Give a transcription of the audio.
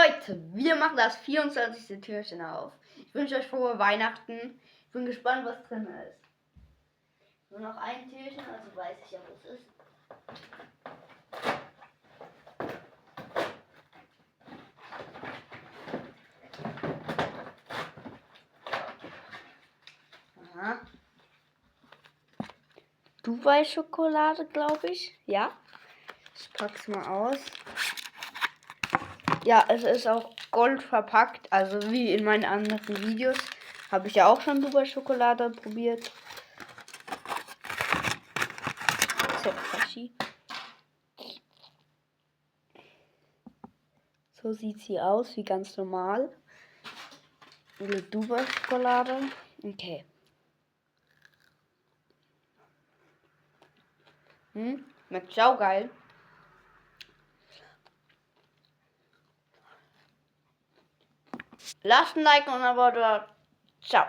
Leute, wir machen das 24. Türchen auf. Ich wünsche euch frohe Weihnachten. Ich bin gespannt, was drin ist. Nur noch ein Türchen, also weiß ich ja, was es ist. Aha. Dubai-Schokolade, glaube ich. Ja. Ich pack's mal aus. Ja, es ist auch Gold verpackt, also wie in meinen anderen Videos. Habe ich ja auch schon Dubai-Schokolade probiert. So sieht sie aus, wie ganz normal. Eine Dubai-Schokolade. Okay. Schmeckt saugeil. Lasst ein Like und ein Abo da. Ciao.